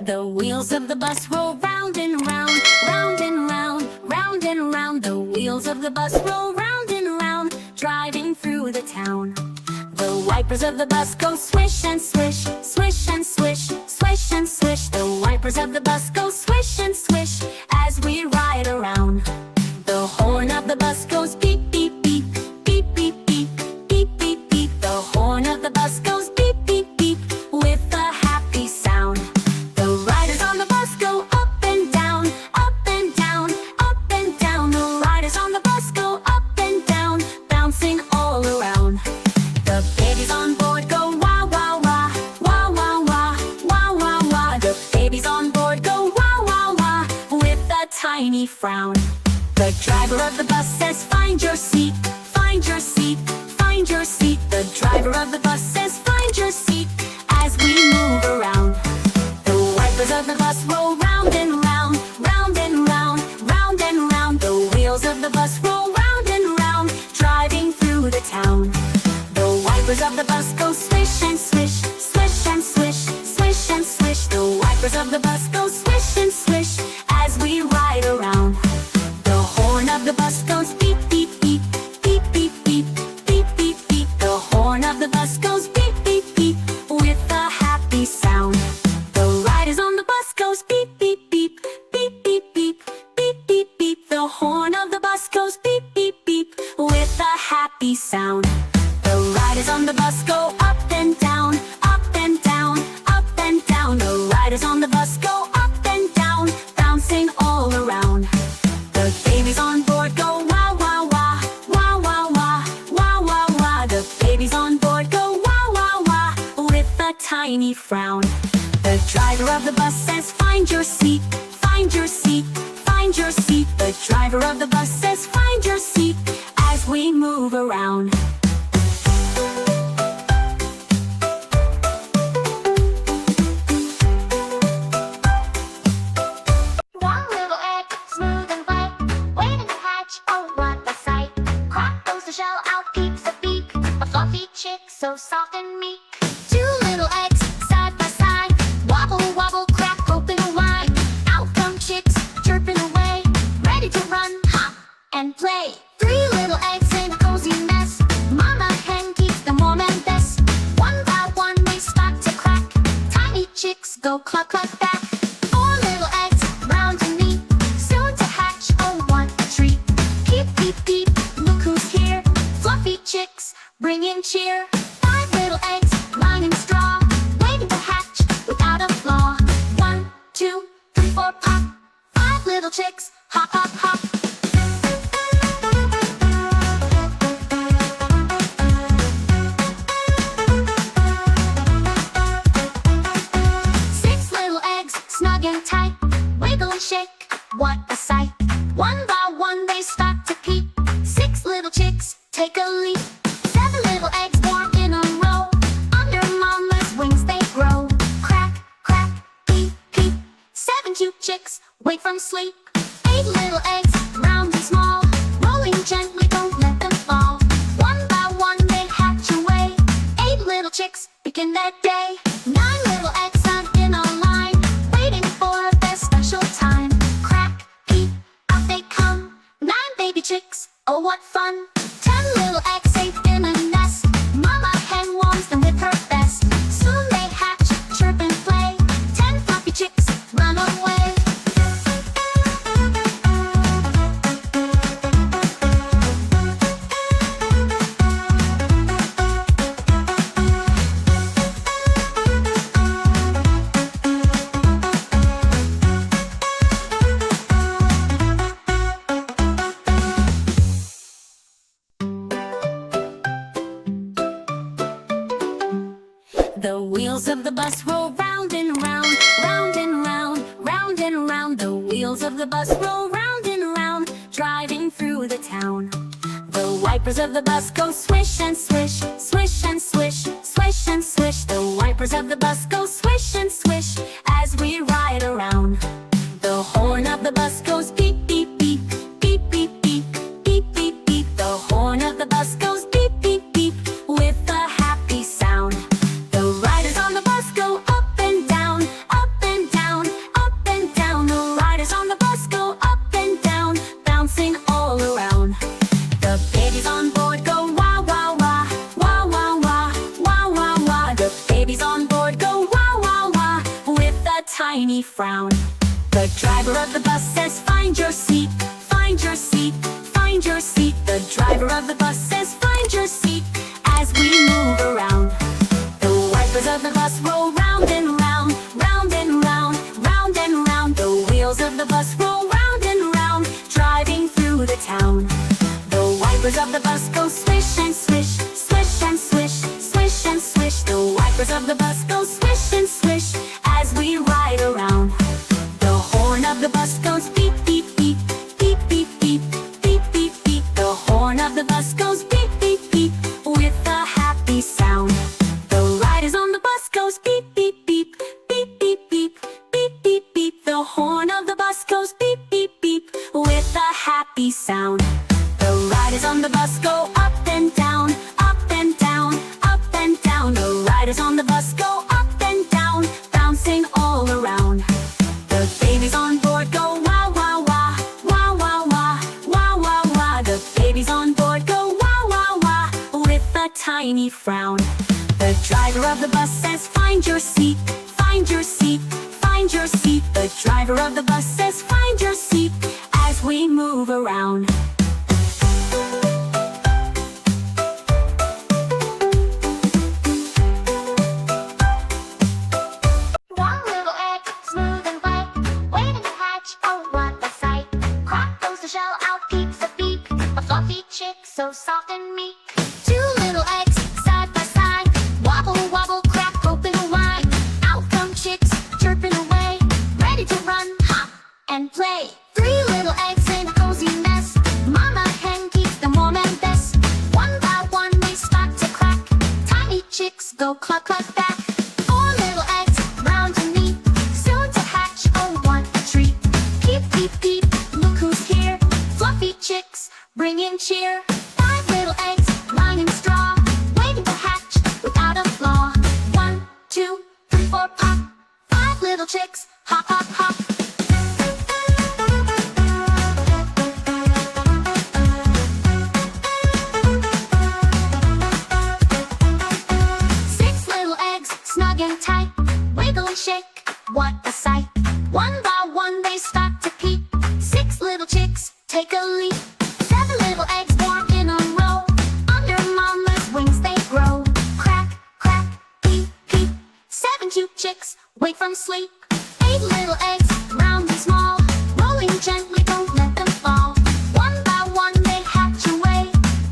The wheels of the bus roll round and round, round and round, round and round. The wheels of the bus roll round and round, driving through the town. The wipers of the bus go swish and swish, swish and swish, swish and swish. The wipers of the bus go swish and swish as we ride around. The horn of the bus goes beep, beep, beep, beep, beep, beep, beep, beep, beep. The horn of the bus goes beep, beep, beep with a happy sound. The riders on the bus go up and down, up and down, up and down. The riders on the bus go up and down, bouncing all around. The babies on board go wah, wah, wah, wah, wah, wah, wah, wah, wah. The babies on board go wah, wah, wah with a tiny frown. The driver of the bus says, find your seat, find your seat, find your seat. The driver of the bus says, find your seat as we move around. The wipers of the bus roll round and round, round and round, round and round. The wheels of the bus roll round and round, driving through the town. The wipers of the bus go swish and swish, swish and swish, swish and swish. The wipers of the bus go swish and swish as we ride around. The horn of the bus goes beep, beep, beep, beep, beep, beep, beep, beep, beep. The horn of the bus goes beep, beep, beep with a happy sound. The riders on the bus goes beep, beep, beep, beep, beep, beep, beep, beep, beep. The horn of the bus goes beep, beep, beep with a happy sound. The riders on the bus go up and down, up and down, up and down. The riders on the bus go up and down, bouncing all around. The babies on board go wah, wah, wah, wah, wah, wah, wah, wah, wah. The babies on board go wah, wah, wah with a tiny frown. The driver of the bus says, find your seat, find your seat, find your seat. The driver of the bus says, find your seat as we move around. One little egg, smooth and white, waiting to hatch, oh what a sight. Crack goes the shell, out peeps a beak, a fluffy chick so soft and meek. Two little eggs, side by side, wobble, wobble, crack open wide. Out come chicks, chirping away, ready to run, hop, and play. Three little eggs in a cozy nest, mama hen keeps them warm and best. One by one they start to crack, tiny chicks go cluck, cluck back. Four little eggs, round and neat, soon to hatch, oh what a treat. Peep, peep, peep, look who's here, fluffy chicks, bringing cheer. Five little eggs, lining straw, waiting to hatch without a flaw. One, two, three, four, pop, five little chicks, hop, hop, hop. Six little eggs, snug and tight, wiggle and shake, what a sight. One by one they start to peep, six little chicks take a leap. Seven little eggs born in a row, under mama's wings they grow. Crack, crack, peep, peep, seven cute chicks wake from sleep. Eight little eggs, round and small, rolling gently, don't let them fall. One by one they hatch away, eight little chicks begin their day. Nine little eggs stand in a line, waiting for their special time. Crack, peep, out they come, nine baby chicks, oh what fun. 10 little eggs safe in a nest, mama hen warms them with her best. Soon they hatch, chirp and play, 10 fluffy chicks run away. The wheels of the bus roll round and round, round and round, round and round. The wheels of the bus roll round and round, driving through the town. The wipers of the bus go swish and swish, swish and swish, swish and swish. The wipers of the bus go swish and swish as we ride around. The horn of the bus goes beep, beep, beep, beep, beep, beep, beep, beep, beep. The horn of the bus goes beep, beep, beep with a happy sound. The riders on the bus go up and down, up and down, frown. The driver of the bus says, find your seat, find your seat, find your seat. The driver of the bus says, find your seat, as we move around. The wipers of the bus roll round and round, round and round, round and round. The wheels of the bus roll round and round, driving through the town. The wipers of the bus go swish and swish, swish and swish, swish and swish. The wipers of the bus go swish and swish, as we ride around. The horn of the bus goes beep, beep, beep, beep, beep, beep, beep, beep, beep. The horn of the bus goes beep, beep, beep, with a happy sound. The riders on the bus goes beep, beep, beep, beep, beep, beep, beep, beep, beep. The horn of the bus goes beep, beep, beep, with a happy sound. The riders on the bus go up and down, up and down, up and down. The riders on the bus go up and down, bouncing all around. The babies on board go wah, wah, wah, wah, wah, wah, wah, wah, wah. The babies on board go wah, wah, wah, with a tiny frown. The driver of the bus says, find your seat, find your seat, find your seat. The driver of the bus says, find your seat, as we move around. One little egg, smooth and white, waiting to hatch. Oh, what a sight! Crack goes the shell, out peeps a beak, a fluffy chick so soft and meek. Two little eggs side by side, wobble wobble, crack open wide. Out come chicks chirping away, ready to run, hop, and play. Three little eggs in a cozy nest, mama hen keeps them warm and best. One by one they start to crack, tiny chicks go cluck cluck back. Four little eggs, round and neat, soon to hatch. Oh, what a treat! Peep peep peep, look who's here! Fluffy chicks, bringing cheer. Five little eggs, lining straw, waiting to hatch without a flaw. 1, 2, 3, 4, pop! Five little chicks, hop hop hop. Six little eggs, snug and tight, wiggle and shake, what a sight! One by one they start to peep, six little chicks take a leap. Seven little eggs born in a row, under mama's wings they grow. Crack, crack, peep, peep, seven cute chicks wake from sleep. Eight little eggs, round and small, rolling gently, don't let them fall. One by one they hatch away,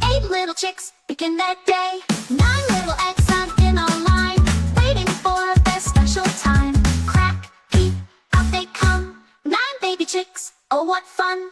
eight little chicks begin their day. Nine little eggs stand in a line, waiting for their special time. Crack, peep, out they come, nine baby chicks, oh what fun!